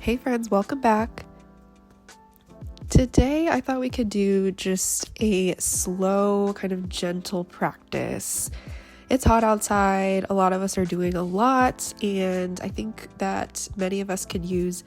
Hey friends, welcome back. Today I thought we could do just a slow, kind of gentle practice. It's hot outside, a lot of us are doing a lot, and I think that many of us could use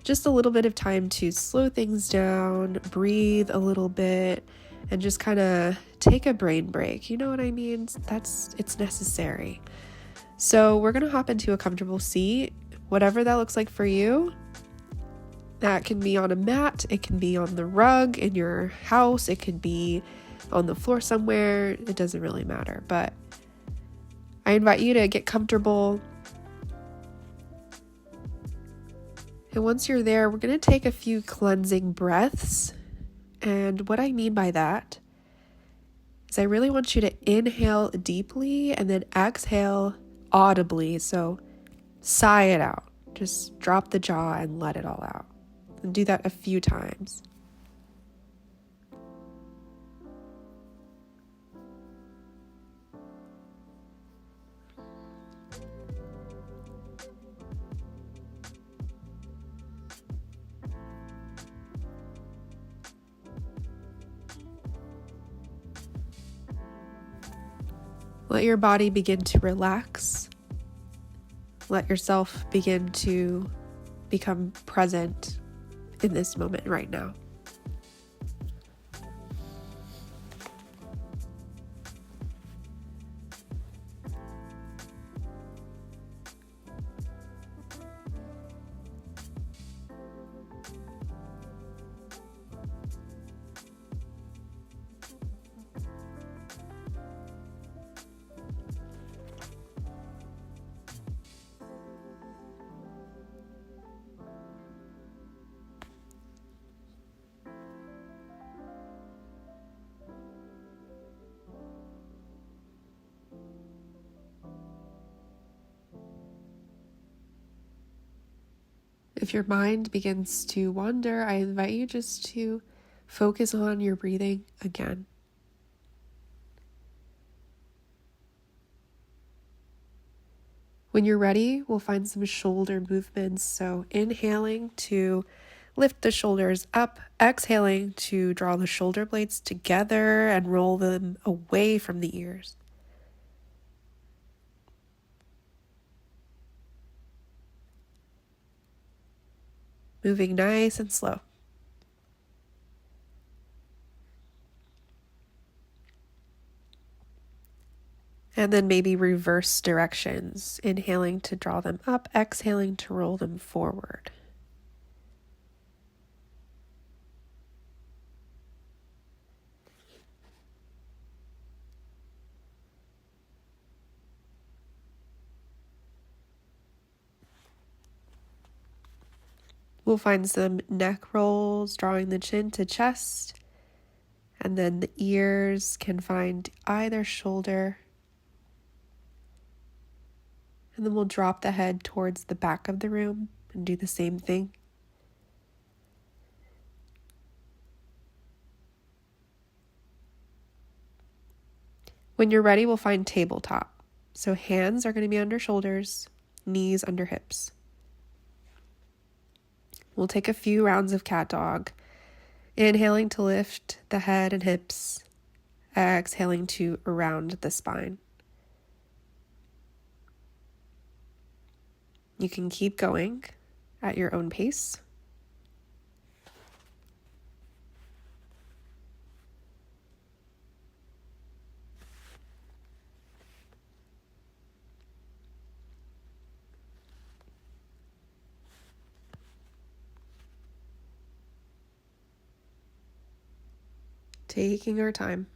just a little bit of time to slow things down, breathe a little bit, and just kind of take a brain break. You know what I mean? It's necessary. So we're gonna hop into a comfortable seat, whatever that looks like for you. That can be on a mat, it can be on the rug in your house, it could be on the floor somewhere, it doesn't really matter. But I invite you to get comfortable. And once you're there, we're going to take a few cleansing breaths. And what I mean by that is I really want you to inhale deeply and then exhale audibly. So sigh it out. Just drop the jaw and let it all out. And do that a few times. Let your body begin to relax. Let yourself begin to become present in this moment right now. If your mind begins to wander, I invite you just to focus on your breathing again. When you're ready, we'll find some shoulder movements. So inhaling to lift the shoulders up, exhaling to draw the shoulder blades together and roll them away from the ears. Moving nice and slow. And then maybe reverse directions. Inhaling to draw them up, exhaling to roll them forward. We'll find some neck rolls, drawing the chin to chest, and then the ears can find either shoulder. And then we'll drop the head towards the back of the room and do the same thing. When you're ready, we'll find tabletop. So hands are going to be under shoulders, knees under hips. We'll take a few rounds of cat dog, inhaling to lift the head and hips, exhaling to round the spine. You can keep going at your own pace. Taking our time.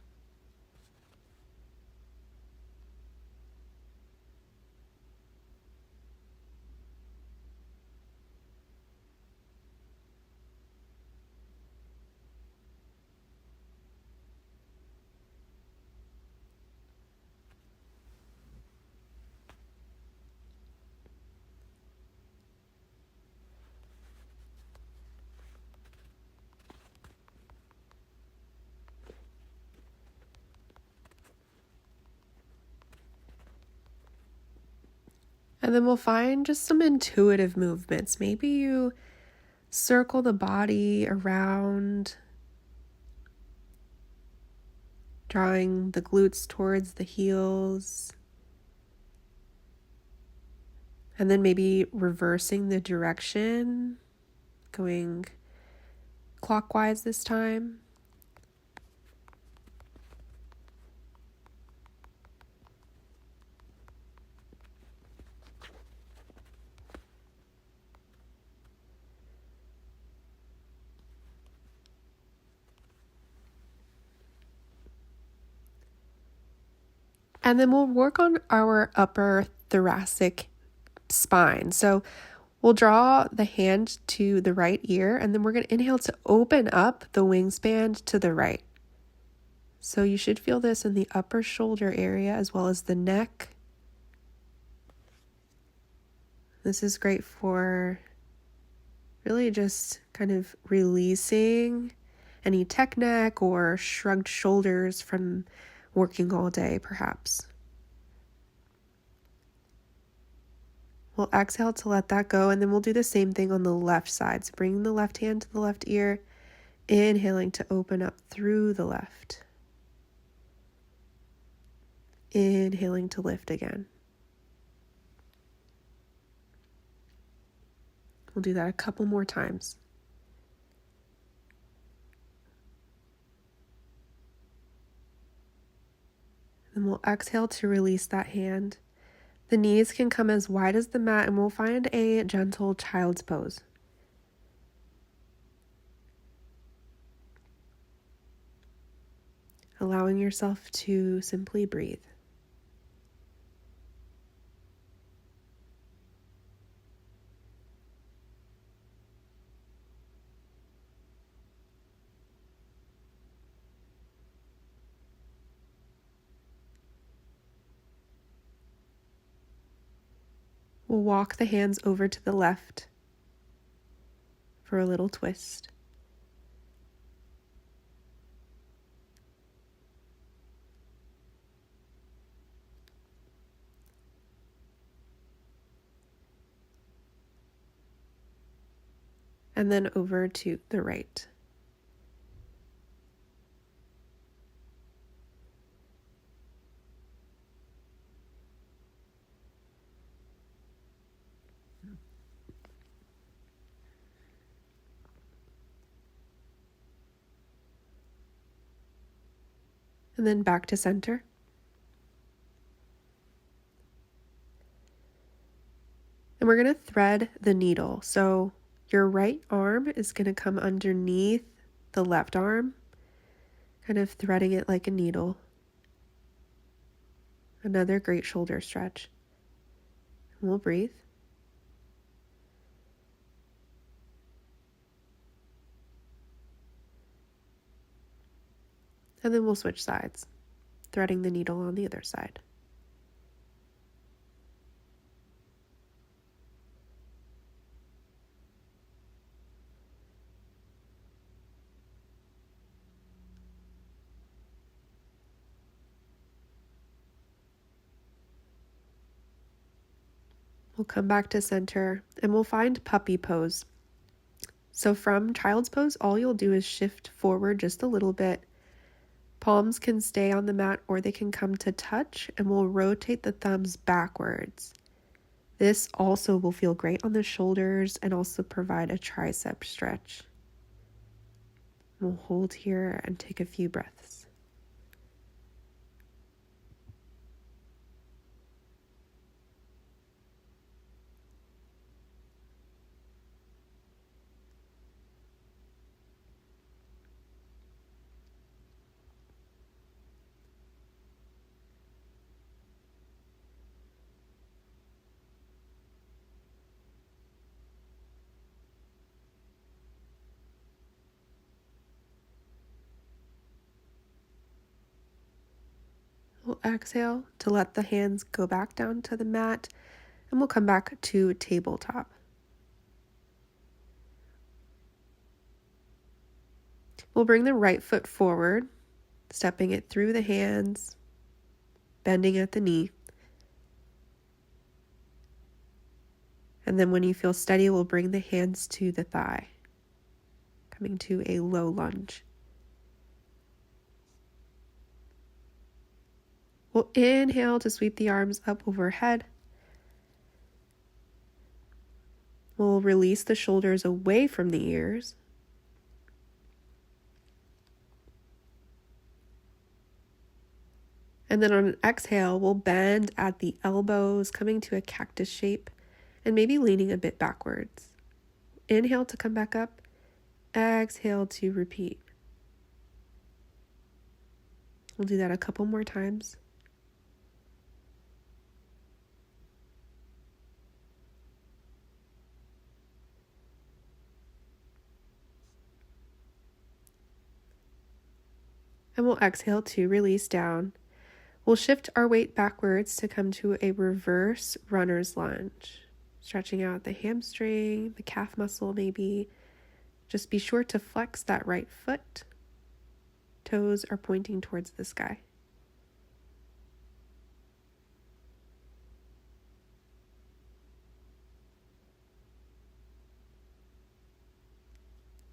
And then we'll find just some intuitive movements. Maybe you Circle the body around, drawing the glutes towards the heels. And then maybe reversing the direction, going clockwise this time. And then we'll work on our upper thoracic spine. So we'll draw the hand to the right ear, and then we're going to inhale to open up the wingspan to the right. So you should feel this in the upper shoulder area as well as the neck. This is great for really just kind of releasing any tech neck or shrugged shoulders from working all day, perhaps. We'll exhale to let that go, and then we'll do the same thing on the left side. So bringing the left hand to the left ear, inhaling to open up through the left. Inhaling to lift again. We'll do that a couple more times. Then we'll exhale to release that hand. The knees can come as wide as the mat, and we'll find a gentle child's pose. Allowing yourself to simply breathe. We'll walk the hands over to the left for a little twist. And then over to the right. And then back to center. And we're going to thread the needle. So your right arm is going to come underneath the left arm, kind of threading it like a needle. Another great shoulder stretch. And we'll breathe. And then we'll switch sides, threading the needle on the other side. We'll come back to center and we'll find puppy pose. So from child's pose, all you'll do is shift forward just a little bit. Palms can stay on the mat or they can come to touch, and we'll rotate the thumbs backwards. This also will feel great on the shoulders and also provide a tricep stretch. We'll hold here and take a few breaths. We'll exhale to let the hands go back down to the mat, and we'll come back to tabletop. We'll bring the right foot forward, stepping it through the hands, bending at the knee. And then when you feel steady, we'll bring the hands to the thigh. coming to a low lunge. We'll inhale to sweep the arms up overhead. We'll release the shoulders away from the ears. And then on an exhale, we'll bend at the elbows, coming to a cactus shape, and maybe leaning a bit backwards. Inhale to come back up. Exhale to repeat. We'll do that a couple more times. And we'll exhale to release down. We'll shift our weight backwards to come to a reverse runner's lunge. Stretching out the hamstring, the calf muscle maybe. Just be sure to flex that right foot. Toes are pointing towards the sky.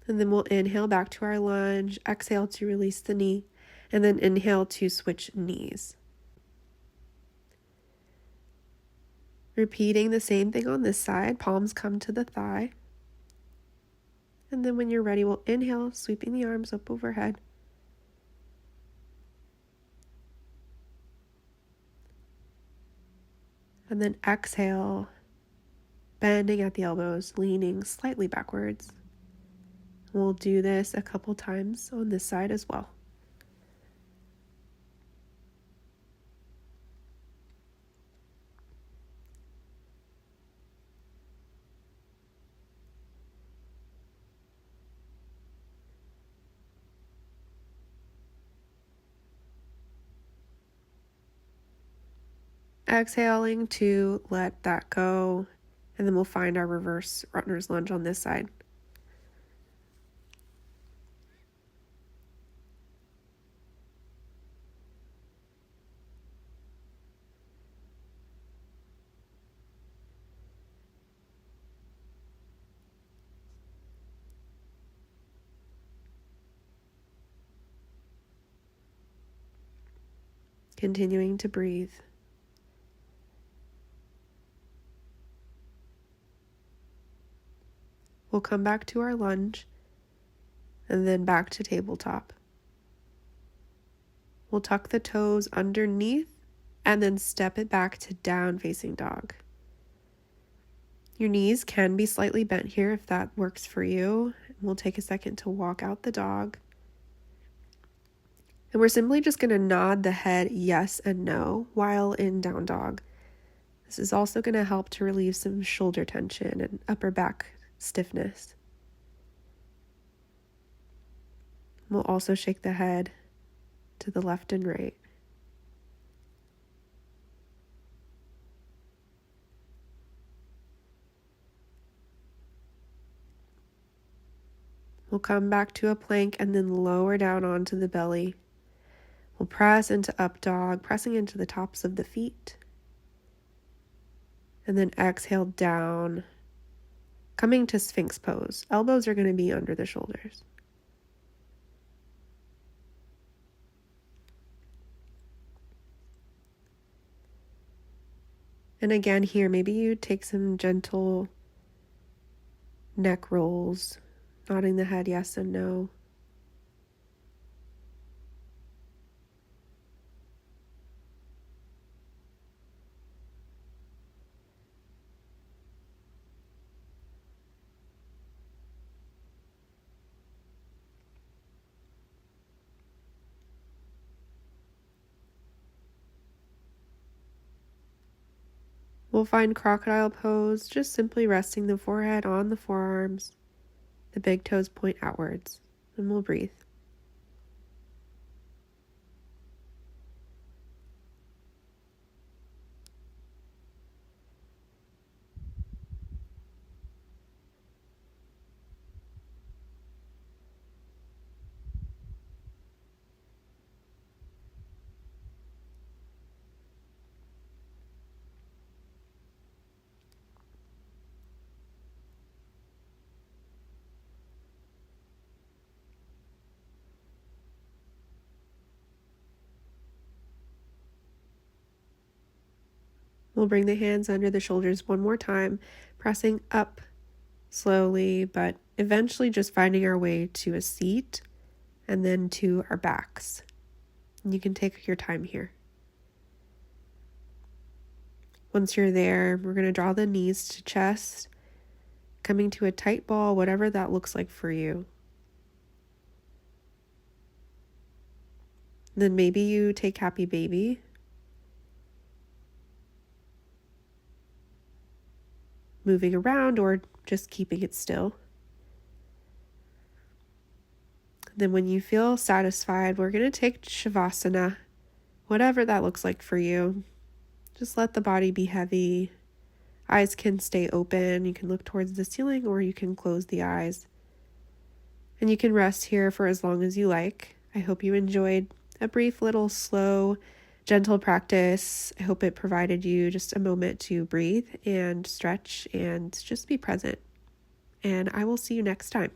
And then we'll inhale back to our lunge, exhale to release the knee, and then inhale to switch knees. Repeating the same thing on this side, palms come to the thigh. And then when you're ready, we'll inhale, sweeping the arms up overhead. And then exhale, bending at the elbows, leaning slightly backwards. We'll do this a couple times on this side as well. Exhaling to let that go, and then we'll find our reverse runner's lunge on this side. Continuing to breathe. We'll come back to our lunge and then back to tabletop. We'll tuck the toes underneath and then step it back to down facing dog. Your knees can be slightly bent here if that works for you. We'll take a second to walk out the dog. And we're simply just going to nod the head yes and no while in down dog. This is also going to help to relieve some shoulder tension and upper back stiffness. We'll also shake the head to the left and right. We'll come back to a plank and then lower down onto the belly. We'll press into up dog, pressing into the tops of the feet. And then exhale down, coming to Sphinx pose. Elbows are going to be under the shoulders. And again here, maybe you take some gentle neck rolls, nodding the head yes and no. We'll find crocodile pose, just simply resting the forehead on the forearms. The big toes point outwards, and we'll breathe. We'll bring the hands under the shoulders one more time, pressing up slowly, but eventually just finding our way to a seat and then to our backs. And you can take your time here. Once you're there, we're going to draw the knees to chest, coming to a tight ball, whatever that looks like for you. Then maybe you take happy baby. Moving around or just keeping it still. Then when you feel satisfied, we're going to take Shavasana, whatever that looks like for you. Just let the body be heavy. Eyes can stay open. You can look towards the ceiling or you can close the eyes. And you can rest here for as long as you like. I hope you enjoyed a brief little slow, gentle practice. I hope it provided you just a moment to breathe and stretch and just be present. And I will see you next time.